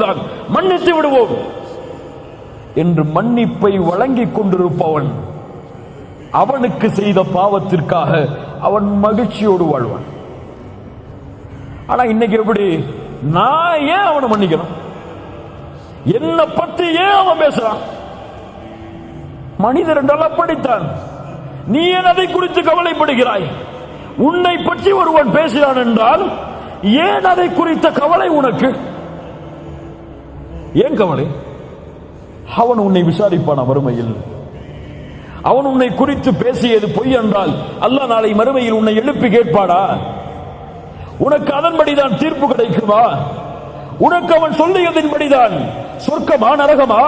தான் மன்னித்து விடுவோம் என்று மன்னிப்பை வழங்கிக் கொண்டிருப்பவன் அவனுக்கு செய்த பாவத்திற்காக அவன் மகிழ்ச்சியோடு வாழ்வான். ஆனா இன்னைக்கு எப்படி, நான் ஏன் அவனை மன்னிக்கணும், என்ன பத்தி ஏன் அவன் பேசுறான்? மனிதர் என்றால் அப்படித்தான். நீ ஏன் அதை குறித்து கவலைப்படுகிறாய்? உன்னை பற்றி ஒருவன் பேசுகிறான் என்றால் ஏன் அதை குறித்த கவலை உனக்கு? ஏன் கவலை? அவன் உன்னை விசாரிப்பான மறுமையில். அவன் உன்னை குறித்து பேசியது பொய் என்றால் அல்லாஹ் நாளை மறுமையில் உன்னை எழுப்பி கேட்பாடா? உனக்கு அதன்படிதான் தீர்ப்பு கிடைக்குமா? உனக்கு அவன் சொல்லியதின்படிதான் சொர்க்கமா நரகமா?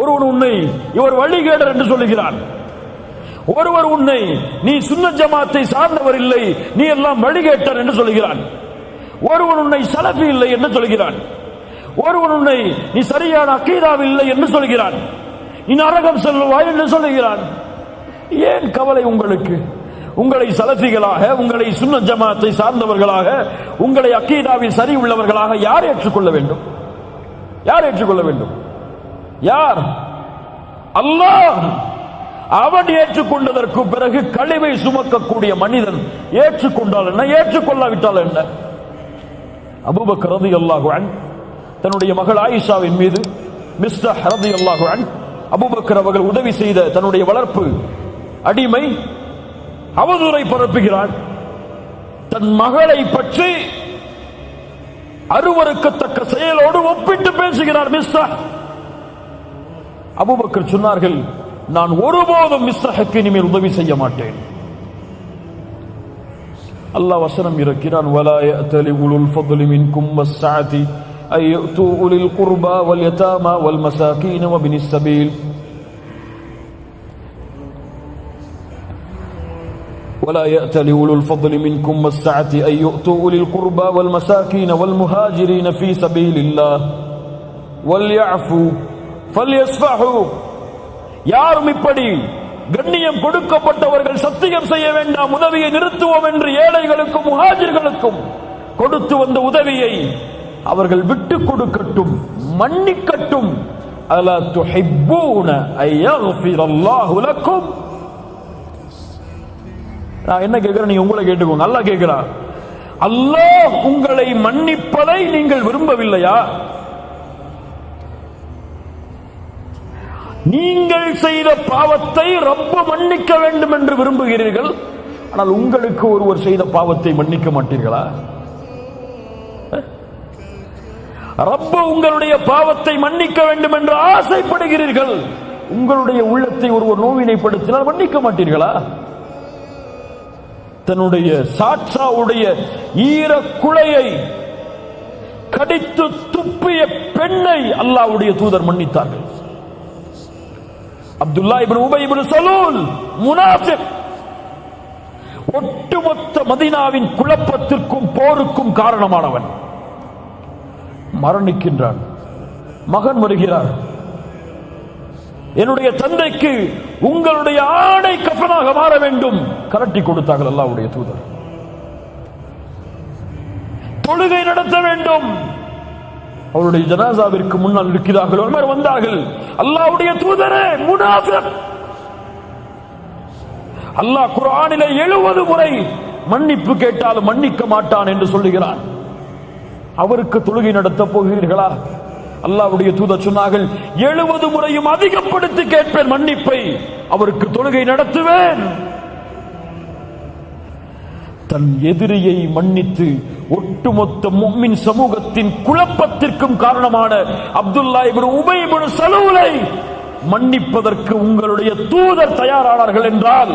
ஒருவன் உன்னை இவர் வழிகேடர் என்று சொல்லுகிறான், ஒருவர் உன்னை நீ சுன்னத் ஜமாத்தை சார்ந்தவர் இல்லை, நீ எல்லாம் வழிகேட்டர் என்று சொல்கிறான். ஒருவன் உன்னை சலஃபி இல்லை என்று சொல்கிறான். ஒருவன் உன்னை நீ சரியான அக்கீதாவில் இல்லை என்று சொல்கிறான். நீ நரகம் செல்வாய் என்று சொல்லுகிறான். ஏன் கவலை உங்களுக்கு? உங்களை சலஃபிகளாக, உங்களை சுன்னத் ஜமாத்தை சார்ந்தவர்களாக, உங்களை அக்கீதாவில் சரி உள்ளவர்களாக யார் ஏற்றுக்கொள்ள வேண்டும்? யார் ஏற்றுக்கொள்ள வேண்டும்? யார்? அல்லாஹ். அவன் ஏற்றுக்கொண்டதற்கு பிறகு கழிவை சுமக்கக்கூடிய மனிதன் ஏற்றுக்கொண்டால் என்ன, ஏற்றுக்கொள்ளாவிட்டால் என்ன? அபூபக்கர் ரலியல்லாஹு அன்ஹு தன்னுடைய மகள் ஆயிஷாவின் மீது மிஸ்தஹ் ரலியல்லாஹு அன்ஹு அபூபக்கர் அவர்கள் உதவி செய்த தன்னுடைய வளர்ப்பு அடிமை அவதூறை பரப்புகிறான். தன் மகளை பற்றி அருவருக்கத்தக்க செயலோடு ஒப்பிட்டு பேசுகிறார் மிஸ்தஹ். அபூபக்கர் சொன்னார்கள், நான் ஒருபோதும் மிஸ்தஹுக்கு இனிமேல் உதவி செய்ய மாட்டேன். அல்லாஹ் வசனம் இறக்கிறான், வலா யஅதலி உலுல் ஃபضل மின்கும் வஸ்ஸஅதி أن يؤتوا أولي القربى واليتامى والمساكين وابن السبيل ولا يأتل أولو الفضل منكم والسعة أن يؤتوا أولي القربى والمساكين والمهاجرين في سبيل الله وليعفوا فليصفحوا. யாரும் இப்படி கண்ணியம் கொடுக்கப்பட்டவர்கள் சத்தியம் செய்ய வேண்டாம், உதவியை நிறுத்துவோம் என்று ஏழைகளுக்கும் முஹாஜிர்களுக்கும் கொடுத்து வந்த உதவியை அவர்கள் விட்டு கொடுக்கட்டும், மன்னிக்கட்டும். அலா துஹிப்பூன அய்யக்ஃபிரல்லாஹு லக்கும். நான் என்ன கேட்கிறேன், நீங்க உங்களை கேட்டுக்கோங்க. அல்லாஹ் கேட்கிறார், அல்லாஹ் உங்களை மன்னிப்பதை நீங்கள் விரும்பவில்லையா? நீங்கள் செய்த பாவத்தை ரப்பு மன்னிக்க வேண்டும் என்று விரும்புகிறீர்கள், ஆனால் உங்களுக்கு ஒருவர் செய்த பாவத்தை மன்னிக்க மாட்டீர்களா? ரப்பு உங்களுடைய பாவத்தை மன்னிக்க வேண்டும் என்று ஆசைப்படுகிறீர்கள், உங்களுடைய உள்ளத்தை ஒருவர் நோவினைப்படுத்தினால் மன்னிக்க மாட்டீர்களா? தன்னுடைய சாட்சாவுடைய ஈர குலையை கடித்து துப்பிய பெண்ணை அல்லாஹ்வுடைய தூதர் மன்னித்தார்கள். அப்துல்லா இப்னு உபை இப்னு சலூல் முனாஃபிக், ஒட்டுமொத்த மதீனாவின் குழப்பத்திற்கும் போருக்கும் காரணமானவன், மரணிக்கின்றான். மகன் வருகிறார், என்னுடைய தந்தைக்கு உங்களுடைய ஆடை கஃபனாக மாற வேண்டும். கரட்டி கொடுத்தார்கள் அல்லாஹ்வுடைய தூதர். தொழுகை நடத்த வேண்டும், அவருடைய ஜனாசாவிற்கு முன்னால் இருக்கிறார்கள். உமர் வந்தார்கள், அல்லாஹ்வுடைய தூதரே முனாஃபிக். அல்லாஹ் குர்ஆனிலே 70 முறை மன்னிப்பு கேட்டாலும் மன்னிக்க மாட்டான் என்று சொல்லுகிறான். அவருக்கு தொழுகை நடத்த போகிறீர்களா? அல்லாஹ்வுடைய தூதர் சொன்னார்கள், 70 முறையும் அதிகப்படுத்தி கேட்பேன் மன்னிப்பை, அவருக்கு தொழுகை நடத்துவேன். தன் எதிரியை மன்னித்து ஒட்டுமொத்த முஃமின் சமூகத்தின் குழப்பத்திற்கும் காரணமான அப்துல்லா இப்னு உபை இப்னு சலூலை மன்னிப்பதற்கு உங்களுடைய தூதர் தயாரானார்கள் என்றால்,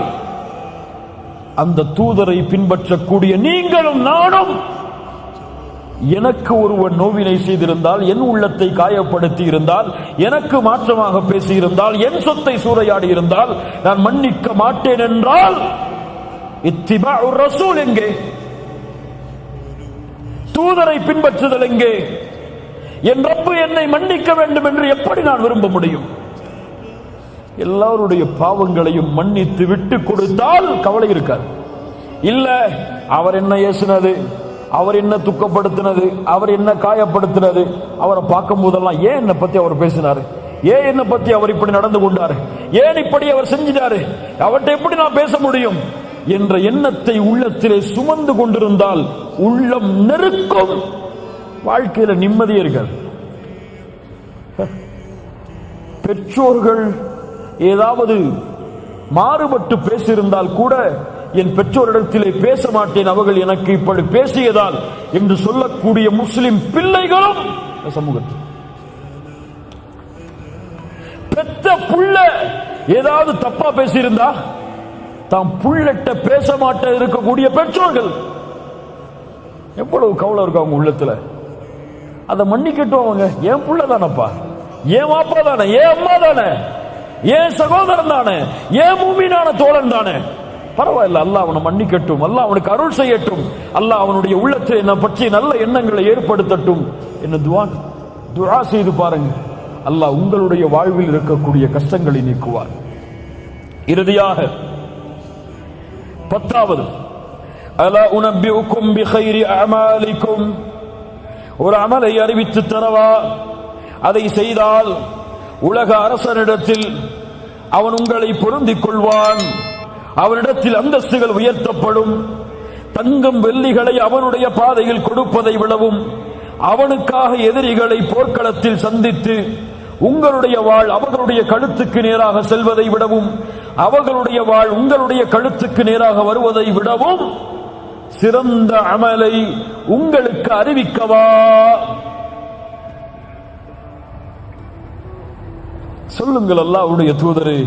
அந்த தூதரை பின்பற்றக்கூடிய நீங்களும் நானும், எனக்கு ஒருவன் நோவினை செய்திருந்தால், என் உள்ளத்தை காயப்படுத்தி இருந்தால், எனக்கு மாற்றமாக பேசியிருந்தால், என் சொத்தை சூறையாடி இருந்தால் நான் மன்னிக்க மாட்டேன் என்றால் இத்திபாஉ ரசூல் எங்கே? தூதரை பின்பற்றுதல் எங்கே? என் ரப்பு என்னை மன்னிக்க வேண்டும் என்று எப்படி நான் விரும்ப முடியும்? எல்லாருடைய பாவங்களையும் மன்னித்து விட்டு கொடுத்தால் கவலை இருக்காது. இல்ல அவர் என்ன ஏசினது, அவர் என்ன துக்கப்படுத்தினது, அவர் என்ன காயப்படுத்தினது, அவரை பார்க்கும் போதெல்லாம் ஏன் என்னை பத்தி அவர் பேசினாரு, ஏன் என்னை பத்தி அவர் இப்படி நடந்து கொண்டாரு, ஏன் இப்படி அவர் செஞ்சிட்டாரு, அவர்கிட்ட எப்படி நான் பேச முடியும் என்ற எண்ணத்தை உள்ளத்திலே சுமந்து கொண்டிருந்தால் உள்ளம் நெருக்கம், வாழ்க்கையில நிம்மதியே இருக்காது. பெற்றோர்கள் ஏதாவது மாறுபட்டு பேசியிருந்தால் கூட என் பெற்றோரிடத்திலே பேச மாட்டேன், அவர்கள் எனக்கு இப்படி பேசியதால் என்று சொல்லக்கூடிய முஸ்லிம் பிள்ளைகளும் சமூகத்தில். பெத்த புள்ள ஏதாவது தப்பா பேசியிருந்தா தாம் புள்ளட்ட பேச மாட்ட இருக்கக்கூடிய பெற்றோர்கள் எவ்வளவு கவலை இருக்கும் அவங்க உள்ளத்துல. அதை மன்னிக்கட்டும், அவங்க என் புள்ள தானப்பா, ஏன் வாப்பா தானே, ஏன் அம்மா தானே, ஏன் சகோதரன் தானே, ஏன் மூமினான தோழன் தானே, பரவாயில்ல, அல்லாஹ் அவனை மன்னிக்கட்டும், அல்லாஹ் அவனுக்கு அருள் செய்யட்டும், அல்லாஹ் அவனுடைய உள்ளத்தில் என்னை பற்றி நல்ல எண்ணங்களை ஏற்படுத்தட்டும் என்ன துஆ செய்து பாருங்க. அல்லாஹ் உங்களுடைய வாழ்வில் இருக்கக்கூடிய கஷ்டங்களை நீக்குவார். இறுதியாக 10வது, அலா உனப்பிஉக்கும் பிகைரி அமாலிக்கும், ஒரு அமலை அறிவித்து தரவா, அதை செய்தால் உலக அரசனிடத்தில் அவன் உங்களை பொருந்திக் கொள்வான், அவனிடத்தில் அந்தஸ்துகள் உயர்த்தப்படும், தங்கம் வெள்ளிகளை அவனுடைய பாதையில் கொடுப்பதை விடவும் அவனுக்காக எதிரிகளை போர்க்களத்தில் சந்தித்து உங்களுடைய வாழ் அவர்களுடைய கழுத்துக்கு நேராக செல்வதை விடவும் அவர்களுடைய வாழ் உங்களுடைய கழுத்துக்கு நேராக வருவதை விடவும் சிறந்த அமலை உங்களுக்கு அறிவிக்கவா? சொல்லுங்கள் அல்லாஹ்வுடைய தூதரே,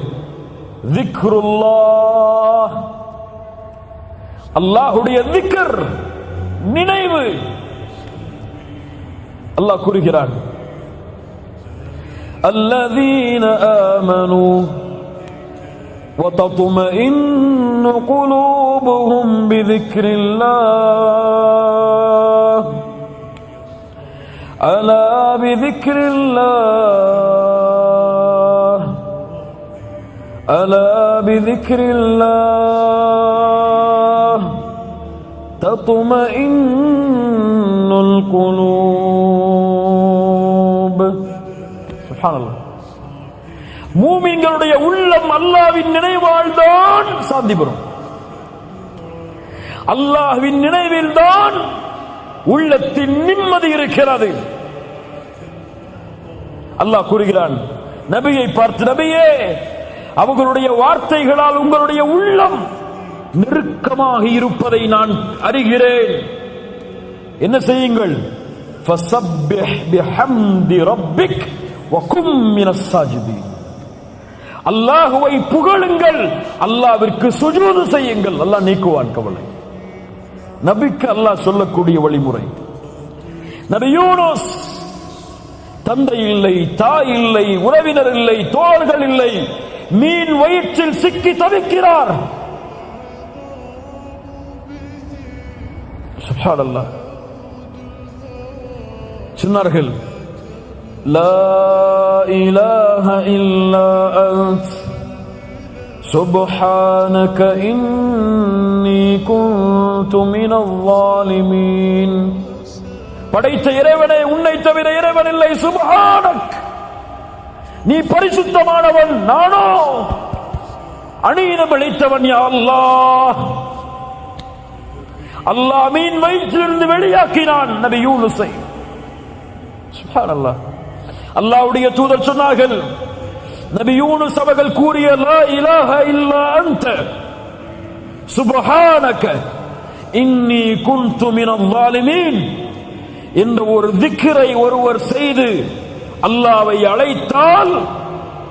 திக்ருல்லாஹ், அல்லாஹ்வுடைய திக்ர், நினைவு. அல்லாஹ் கூறுகிறான், الذين آمنوا وتطمئن قلوبهم بذكر الله ألا بذكر الله ألا بذكر الله تطمئن القلوب. சுப்ஹானல்லாஹ். மூமின்களுடைய உள்ளம் அல்லாஹ்வின் நினைவால் தான் சாந்தி பெறும். அல்லாஹ்வின் நினைவில் தான் உள்ளத்தின் நிம்மதி இருக்கிறது. அல்லாஹ் கூறுகிறான் நபியை பார்த்து, நபியே, அவர்களுடைய வார்த்தைகளால் உங்களுடைய உள்ளம் நெருக்கமாக இருப்பதை நான் அறிகிறேன். என்ன செய்யுங்கள்? ஃபஸப்பிஹ் பிஹம்தி ரப்பிக் வகும் மினஸ் சாஜிதீன். அல்லாஹ்வை புகழுங்கள், அல்லாஹ்விற்கு சுஜூது செய்யுங்கள், அல்லாஹ் நீக்குவான் கவலை. நபிக்கு அல்லாஹ் சொல்லக்கூடிய வழிமுறை. நபி யூனுஸ், தந்தை இல்லை, தாய் இல்லை, உறவினர் இல்லை, தோழர்கள் இல்லை, மீன் வயிற்றில் சிக்கி தவிக்கிறார். சுப்ஹானல்லாஹ். சொன்னார்கள், லா இலாஹ இல்லா அன்த் சுப்ஹானக இன்னி குன்து மினல் ஸாலிமீன். படைத்த இறைவனே, உன்னை தவிர இறைவன் இல்லை, சுப்ஹானக், நீ பரிசுத்தமானவன், நானோ அநீதம் இழைத்தவன். யா அல்லாஹ், அல்லாஹ் மீன் வயிற்றிலிருந்து வெளியாக்கினான் நபி யூனுஸை. சுப்ஹானல்லாஹ். அல்லாஹ்வுடைய தூதர் சொன்னார்கள், நபி யூனுஸ் அவர்கள் கூறிய லா இலாஹ இல்லா அன்த சுப்ஹானக இன்னி குன்து மினல் ஸாலிமீன் என்ற ஒரு திக்ரை ஒருவர் செய்து அல்லாஹ்வை அழைத்தால்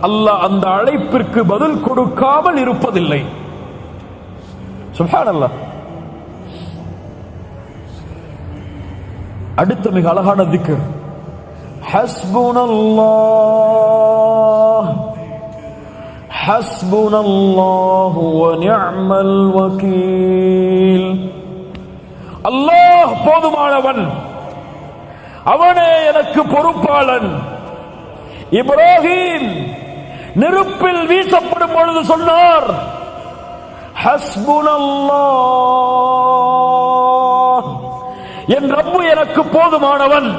அல்லாஹ் அந்த அழைப்பிற்கு பதில் கொடுக்காமல் இருப்பதில்லை. சுப்ஹானல்லாஹ். அடுத்த மிக அழகான திக்ர், ஹஸ்புனல்லாஹ் ஹஸ்புனல்லாஹு வ நிஅமல் வகீல். அல்லாஹ் போதுமானவன், அவனே எனக்கு பொறுப்பாளன். இப்ராஹிம் நெருப்பில் வீசப்படும் பொழுது சொன்னார், ஹஸ்புனல்லாஹ், என் ரப்பு எனக்கு போதுமானவன்,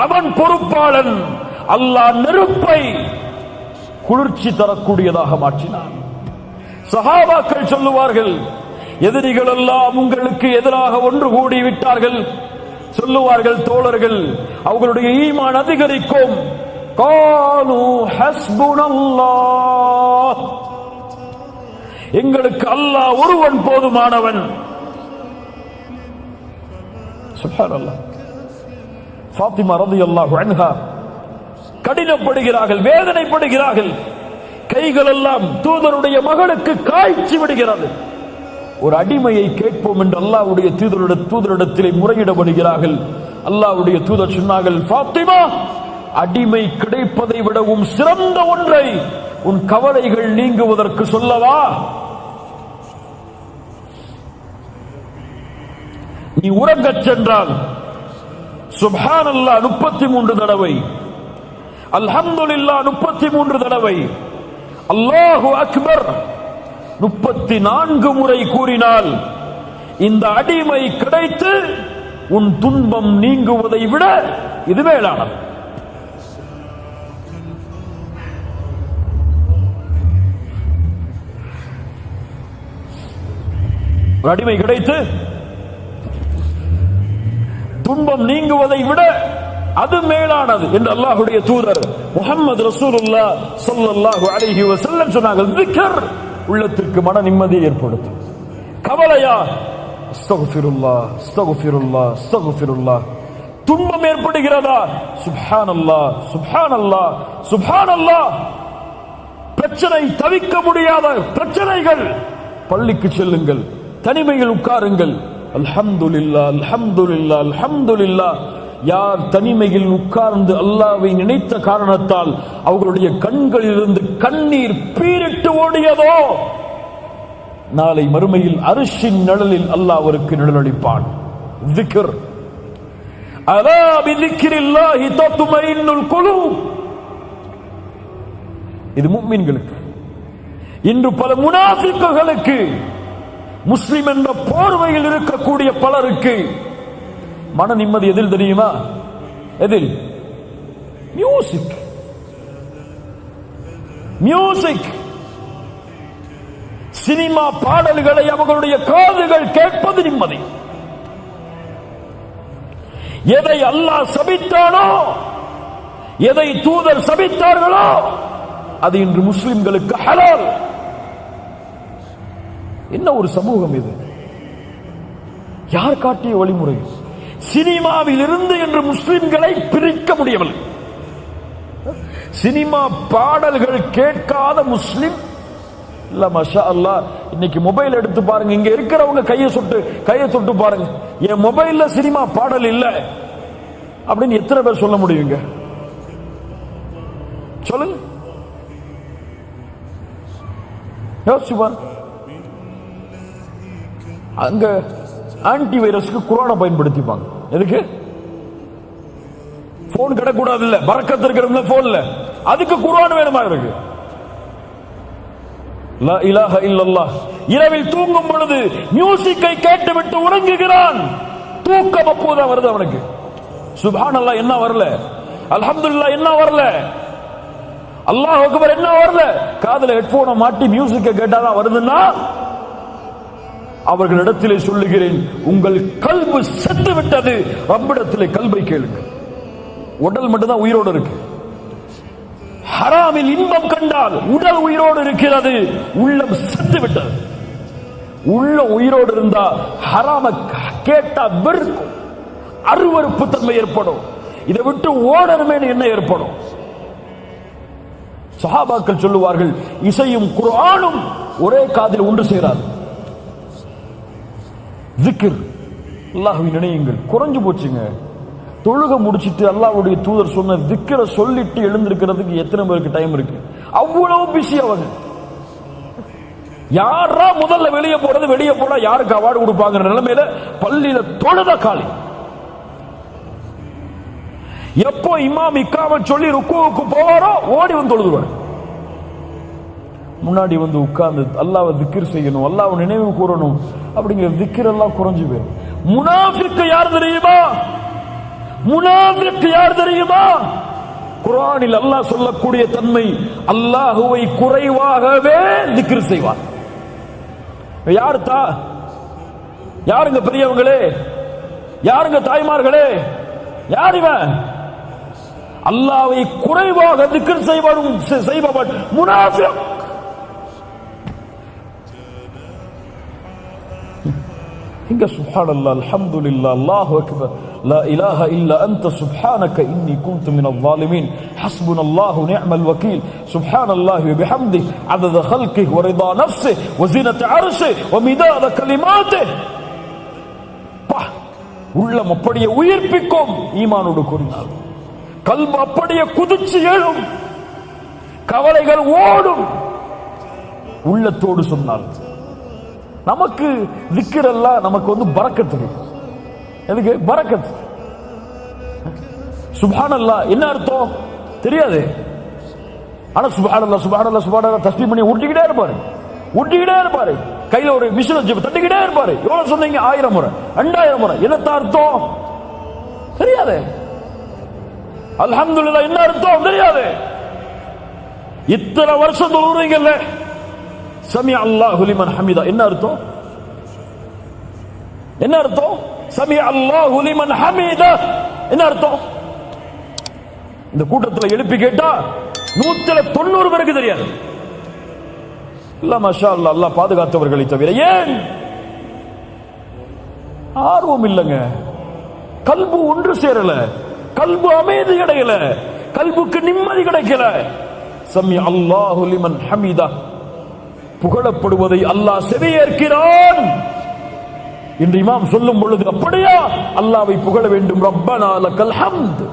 அவன் பொறுப்பாளன். அல்லாஹ் நெருப்பை குளிர்ச்சி தரக்கூடியதாக மாற்றினான். சஹாபாக்கள் சொல்லுவார்கள், எதிரிகள் எல்லாம் உங்களுக்கு எதிராக ஒன்று கூடி விட்டார்கள். சொல்லுவார்கள் தோழர்கள், அவர்களுடைய ஈமான் அதிகரிக்கும். காலு ஹஸ்புனல்லாஹ், எங்களுக்கு அல்லாஹ் ஒருவன் போதுமானவன். சுப்ஹானல்லாஹ். ஃபாத்திமா ரலியல்லாஹு அன்ஹா கடினப்படுகிறார்கள், வேதனைப்படுகிறார்கள். கைகள் எல்லாம் தூதருடைய மகளுக்கு காய்ச்சி விடுகிறது. ஒரு அடிமையை கேட்போம் என்று அல்லாஹ்வுடைய தூதரிடத்திலே முறையிடப்படுகிறார்கள். அல்லாஹ்வுடைய தூதர் சொன்னார்கள், ஃபாத்திமா, அடிமை கிடைப்பதை விடவும் சிறந்த ஒன்றை உன் கவலைகள் நீங்குவதற்கு சொல்லவா? நீ உறங்கச் சென்றால் சுப்ஹானல்லாஹ் 33 தடவை, அல்ஹம்துலில்லாஹ் 33 தடவை, அல்லாஹு அக்பர் 34 முறை கூறினால் இந்த அடிமை கிடைத்து உன் துன்பம் நீங்குவதை விட இது மேலானது. அடிமை கிடைத்து துன்பம் நீங்குவதை விட அது மேலானது என்று அல்லாஹ்வுடைய தூதர் முஹம்மது ரசூலுல்லாஹ் ஸல்லல்லாஹு அலைஹி வஸல்லம் சொன்னார்கள். திக்ர் உள்ளத்திற்கு மன நிம்மதியை ஏற்படுத்தும். கவலையா, அஸ்தக்ஃபிருல்லாஹ் அஸ்தக்ஃபிருல்லாஹ் அஸ்தக்ஃபிருல்லாஹ். துன்பம் ஏற்படுகிறதா, சுப்ஹானல்லாஹ் சுப்ஹானல்லாஹ் சுப்ஹானல்லாஹ். பிரச்சனை, தவிக்க முடியாத பிரச்சனைகள், பள்ளிக்கு செல்லுங்கள், தனிமையில் உட்காருங்கள், அல்ஹம்துலில்லாஹ் அல்ஹம்துலில்லாஹ் அல்ஹம்துலில்லாஹ். யார் தனிமையில் உட்கார்ந்து அல்லாஹ்வை நினைத்த காரணத்தால் அவர்களுடைய கண்களிலிருந்து கண்ணீர் பீரிட்டு ஓடியதோ, நாளை மறுமையில் அர்ஷின் நிழலில் அல்லாஹ் அவருக்கு நிழலளிப்பான். திக்ர், அலா பிதிக்ரில்லாஹி தத்மைனுல் குலூப். இது முஃமின்களுக்கு. இன்று பல முனாஃபிக்குகளுக்கு, முஸ்லிம் என்ற போர்வையில் இருக்கக்கூடிய பலருக்கு மன நிம்மதி எதில் தெரியுமா? எதில்? மியூசிக். மியூசிக், சினிமா பாடல்களை அவர்களுடைய காதுகள் கேட்பது நிம்மதி. எதை அல்லாஹ் சபித்தானோ, எதை தூதர் சபித்தார்களோ அது இன்று முஸ்லிம்களுக்கு ஹலால். என்ன ஒரு சமூகம் இது! யார் காட்டிய வழிமுறை? சினிமாவில் இருந்து என்று முஸ்லிம்களை பிரிக்க முடியவில்லை. சினிமா பாடல்கள் கேட்காத முஸ்லிம் இல்ல. மாஷா அல்லாஹ், இன்னைக்கு மொபைல் எடுத்து பாருங்க, இங்க இருக்கிறவங்க கையை தொட்டு பாருங்க, என் மொபைல்ல சினிமா பாடல் இல்ல அப்படின்னு எத்தனை பேர் சொல்ல முடியுங்க? சொல்லுங்க, யோசிச்சு பாருங்க. அங்க ஆன்டி வைரஸ்க்கு குரானை பயன்படுத்திப்பாங்க. எதுக்கு? போன் கிடக்கூடாது இல்ல, பரக்கத்து இருக்கிற போன்ல, அதுக்கு குரான் வேணுமா இருக்கு? லா இலாஹ இல்லல்லாஹ். இரவில் தூங்கும் பொழுது மியூசிக்கை கேட்டுவிட்டு உறங்குகிறான். தூக்கம் அப்போதான் வருது அவனுக்கு. சுப்ஹானல்லாஹ் என்ன வரல, அல்ஹம்துலில்லாஹ் என்ன வரல, அல்லாஹ் அக்பர் என்ன வரல. காதுல ஹெட்போனை மாட்டி மியூசிக்கை கேட்டாதான் வருதுன்னா அவர்களிடத்திலே சொல்லுகிறேன், உங்கள் கல்பு செத்து விட்டது. ரப்பிடத்திலே கல்பை கேளுங்க. உடல் மட்டும்தான் உயிரோடு இருக்கு. ஹராமில் இன்பம் கண்டால் உடல் உயிரோடு இருக்கிறது, உள்ளம் செத்து விட்டது. உள்ள உயிரோடு இருந்தா ஹராம கேட்டா வெறுக்கும், அருவருப்பு தன்மை ஏற்படும். இதை விட்டு ஓடணுமே என்ன ஏற்படும்? சஹாபாக்கள் சொல்லுவார்கள், இசையும் குர்ஆனும் ஒரே காதில் ஒன்று சேராது. திக்ர், அல்லாஹ்வை நினையுங்கள். குறைஞ்சு போச்சுங்க. தொழுக முடிச்சிட்டு அல்லாஹ்வுடைய தூதர் சொன்ன திக்ரை சொல்லிட்டு எழுந்திருக்கிறதுக்கு எத்தனை பேருக்கு டைம் இருக்கு? அவ்வளவு பிஸி அவங்க. யாரா முதல்ல வெளியே போறது, வெளியே போனா யாருக்கு அவார்டு கொடுப்பாங்க நிலைமையில பள்ளியில தொழுத காலி. எப்போ இமாம் இக்காம சொல்லி ருக்குவுக்கு போவாரோ ஓடி வந்து தொழுதுவார். முன்னாடி வந்து உட்கார்ந்து அல்லாஹ்வை திக்ர் செய்யணும், அல்லாஹ்வை நினைவு கூறணும் அப்படிங்கிற திக்ர் எல்லாம் குறைஞ்சு போயிடும். முனாஃபிக் யார் தெரியுமா? முனாஃபிக் யார் தெரியுமா? குர்ஆனில் அல்லாஹ் சொல்லக்கூடிய தன்மை, அல்லாஹுவை குறைவாகவே திக்ர் செய்வார். யாருங்க பெரியவங்களே, யாருங்க தாய்மார்களே, யார் இவன்? அல்லாஹ்வை குறைவாக திக்ர் செய்பவன் முனாஃபிக். இங்க சுப்ஹானல்லாஹ், அல்ஹம்துலில்லாஹ், அல்லாஹு அக்பர், லா இலாஹ இல்லா அன்த சுப்ஹானக இன்னி குன்து மினல் ஸாலிமீன், ஹஸ்புனல்லாஹு நிஅமல் வகீல், சுப்ஹானல்லாஹி வ பிஹம்திஹி அதத ஹல்கிஹி வ ரிதா நஃப்ஸிஹி வ ஸீனத அர்ஷிஹி வ மிதாத கலிமாத்திஹி. உள்ளம் அப்படியே உயிர்ப்பிக்கும் ஈமானோடு கூறினார். கல்பு அப்படியே குதிச்சு எழும், கவலைகள் ஓடும். உள்ளத்தோடு சொன்னால் நமக்கு திக்ர் எல்லாம் நமக்கு பரக்கத்து. எதுக்கு பரக்கத்து? சுப்ஹானல்லாஹ் என்ன அர்த்தம் தெரியாது. ஆனா சுப்ஹானல்லாஹ் சுப்ஹானல்லாஹ் சுப்ஹானல்லாஹ் தஸ்பீஹ் பண்ணி ஊட்டிக்கிட்டே இருப்பாரு. கையில ஒரு மிஷின் வச்சு தட்டிக்கிட்டே இருப்பாரு. எவ்வளவு சொன்னீங்க? 1000 முறை 2000 முறை. என்னத்த அர்த்தம் தெரியாது. அல்ஹம்துலில்லாஹ் என்ன அர்த்தம் தெரியாது. இத்தனை வருஷம் தொழுறீங்கல்ல, சமி அல்லாஹு லிமன் ஹமிதா என்ன அர்த்தம்? என்ன அர்த்தம்? சமி அல்லாஹு லிமன் ஹமிதா என்ன அர்த்தம்? இந்த கூட்டத்தில் எழுப்பி கேட்டா 190 பேருக்கு தெரியாது. இல்ல மாஷா அல்லாஹ், அல்லாஹ் பாதுகாத்தவர்களை தவிர. ஏன்? ஆர்வம் இல்லைங்க. கல்பு ஒன்று சேரல, கல்பு அமைதி கிடைக்கல, கல்புக்கு நிம்மதி கிடைக்கல. சமி அல்லாஹு லிமன் ஹமிதா, புகழப்படுவதை அல்லாஹ் செவியேற்கிறான் என்று இமாம் சொல்லும் பொழுது, அப்படியா அல்லாஹ்வை புகழ வேண்டும். ரப்பனா லக்கல் ஹம்த்.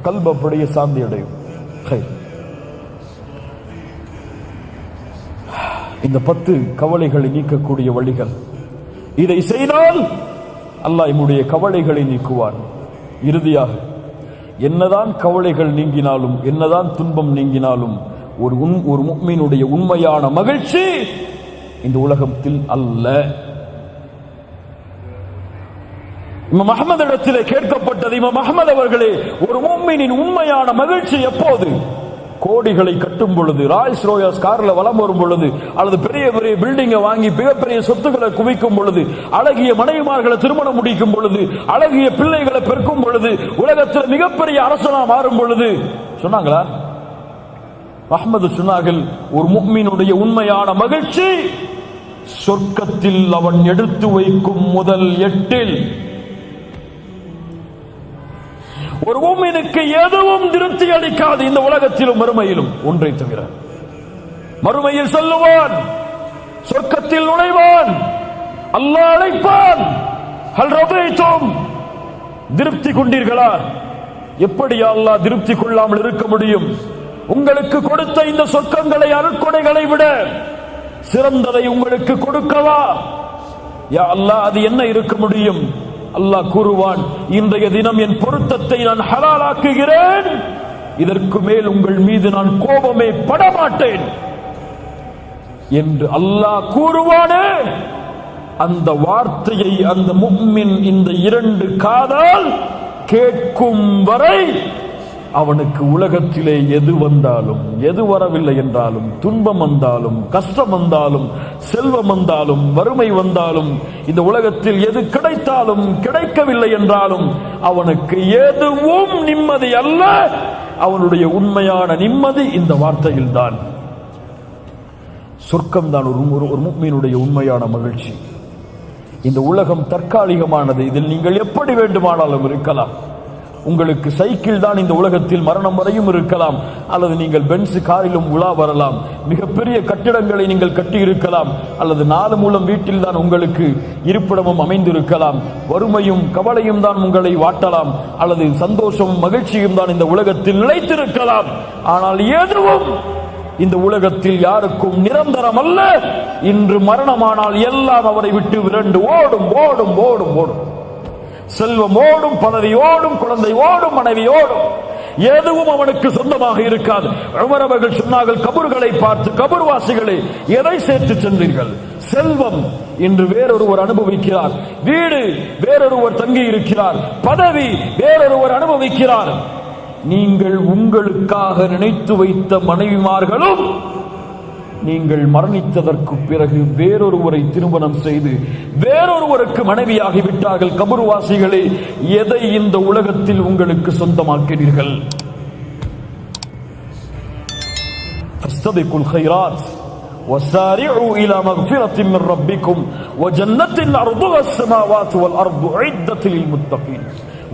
கல்பு அப்படியே சாந்தி அடையும். இந்த 10 கவலைகளை நீக்கக்கூடிய வழிகள். இதை செய்தால் அல்லாஹ் நம்முடைய கவலைகளை நீக்குவான். இறுதியாக, என்னதான் கவலைகள் நீங்கினாலும், என்னதான் துன்பம் நீங்கினாலும், ஒரு முஃமினுடைய உண்மையான மகிழ்ச்சி இந்த உலகத்தில் அல்ல. இமாம் அஹ்மது இடத்திலே கேட்கப்பட்டது, இமாம் அஹ்மது அவர்களே, ஒரு முஃமினின் உண்மையான மகிழ்ச்சி எப்போது? கோடிகளை கட்டும் பொழுது, ராய்ஸ் ரோயஸ் கார்ல வலம் வரும் பொழுது, அல்லது பெரிய பெரிய பில்டிங்கை வாங்கி மிகப்பெரிய சொத்துக்களை குவிக்கும் பொழுது, அழகிய மனைவிமார்களை திருமணம் முடிக்கும் பொழுது, அழகிய பிள்ளைகளை பெருக்கும் பொழுது, உலகத்தில் மிகப்பெரிய அரசனா மாறும் பொழுது. சொன்னாங்களா? அஹ்மது சொன்னார்கள், ஒரு முஃமினுடைய உண்மையான மகிழ்ச்சி சொர்க்கத்தில் அவன் எடுத்து வைக்கும் முதல் 8 ஒரு முஃமினுக்கு எதுவும் திருப்தி அளிக்காது, இந்த உலகத்திலும் மறுமையிலும், ஒன்றை தவிர. மறுமையில் சொல்லுவான், சொர்க்கத்தில் நுழைவான், அல்லாஹ் அழைப்பான், ஹல் ரதைத்தும், திருப்தி கொண்டீர்களா? எப்படி அல்லாஹ் திருப்தி கொள்ளாமல் இருக்க முடியும்? உங்களுக்கு கொடுத்த இந்த சொர்க்கங்களை, அருட்கொடைகளை விட சிறந்ததை உங்களுக்கு கொடுக்கவா? யா அல்லாஹ், அது என்ன இருக்க முடியும்? அல்லாஹ் கூறுவான், இன்றைய தினம் என் பொருத்தத்தை நான் ஹலாலாக்குகிறேன், இதற்கு மேல் உங்கள் மீது நான் கோபமே படமாட்டேன் என்று அல்லாஹ் கூறுவானே, அந்த வார்த்தையை அந்த முஃமின் இந்த 2 காதால் கேட்கும் வரை அவனுக்கு உலகத்திலே எது வந்தாலும், எது வரவில்லை என்றாலும், துன்பம் வந்தாலும், கஷ்டம் வந்தாலும், செல்வம் வந்தாலும், வறுமை வந்தாலும், இந்த உலகத்தில் எது கிடைத்தாலும், கிடைக்கவில்லை என்றாலும், அவனுக்கு எதுவும் நிம்மதி அல்ல. அவனுடைய உண்மையான நிம்மதி இந்த வார்த்தையில் தான். சொர்க்கம் தான் ஒரு முஃமினுடைய உண்மையான மகிழ்ச்சி. இந்த உலகம் தற்காலிகமானது, இதில் நீங்கள் எப்படி வேண்டுமானாலும் இருக்கலாம். உங்களுக்கு சைக்கிள் தான் இந்த உலகத்தில் மரணம் வரையும் இருக்கலாம், அல்லது நீங்கள் பென்ஸ் காரிலும் உலா வரலாம், மிகப்பெரிய கட்டிடங்களை நீங்கள் கட்டி இருக்கலாம், அல்லது 4 மூலம் வீட்டில் தான் உங்களுக்கு இருப்பிடமும் அமைந்திருக்கலாம். வறுமையும் கவலையும் தான் உங்களை வாட்டலாம், அல்லது சந்தோஷமும் மகிழ்ச்சியும் தான் இந்த உலகத்தில் நிலைத்திருக்கலாம். ஆனால் எதுவும் இந்த உலகத்தில் யாருக்கும் நிரந்தரம் அல்ல. இன்று மரணமானால் எல்லாம் அவரை விட்டு விரண்டு ஓடும் ஓடும் ஓடும் ஓடும். செல்வம் ஓடும், பதவி ஓடும், குழந்தை ஓடும், மனைவி ஓடும், எதுவும் அவனுக்கு சொந்தமாக இருக்காது. உமர் அவர்கள் சொன்னார்கள், கபர்களை பார்த்து, கபர்வாசிகளே எதை சேர்த்து சென்றீர்கள்? செல்வம் இன்று வேறொருவர் அனுபவிக்கிறார், வீடு வேறொருவர் தங்கி இருக்கிறார், பதவி வேறொருவர் அனுபவிக்கிறார். நீங்கள் உங்களுக்காக நினைத்து வைத்த மனைவிமார்களும் நீங்கள் மரணித்ததற்கு பிறகு வேறொருவரை திருமணம் செய்து வேறொருவருக்கு மனைவியாகிவிட்டார்கள். கபர்வாசிகளே, எதை இந்த உலகத்தில் உங்களுக்கு சொந்தமாக்கிறீர்கள்? ஃபஸ்தபிகுல் கைராத் وسارعوا إلى مغفرة من ربكم وجنة عرضها السماوات والأرض أعدت للمتقين.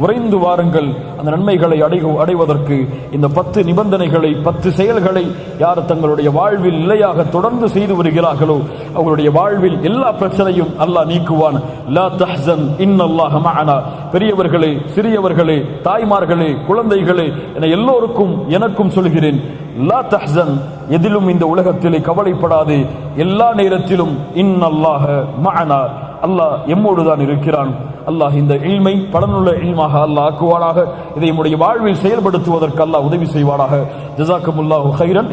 விரைந்து வாருங்கள் அந்த நன்மைகளை அடைவதற்கு. இந்த 10 நிபந்தனைகளை, 10 செயல்களை யார் தங்களுடைய வாழ்வில் நிலையாக தொடர்ந்து செய்து வருகிறார்களோ அவர்களுடைய வாழ்வில் எல்லா பிரச்சனையும் அல்லாஹ் நீக்குவான். லா தஹ்சன் இன்னல்லாஹ மஅனா. பெரியவர்களே, சிறியவர்களே, தாய்மார்களே, குழந்தைகளே என எல்லோருக்கும் எனக்கும் சொல்கிறேன், லா தஹ்சன், எதிலும் இந்த உலகத்திலே கவலைப்படாதே. எல்லா நேரத்திலும் இன்னல்லாஹ மஅனா, அல்லாஹ் எம்மோடு தான் இருக்கிறான். அல்லாஹ் இந்த இல்மை பலனுள்ள இல்மாக அல்லாஹ் ஆக்குவானாக. இதை நம்முடைய வாழ்வில் செயல்படுத்துவதற்கு அல்லாஹ் உதவி செய்வானாக. ஜஸாக்கமுல்லாஹு கைரன்.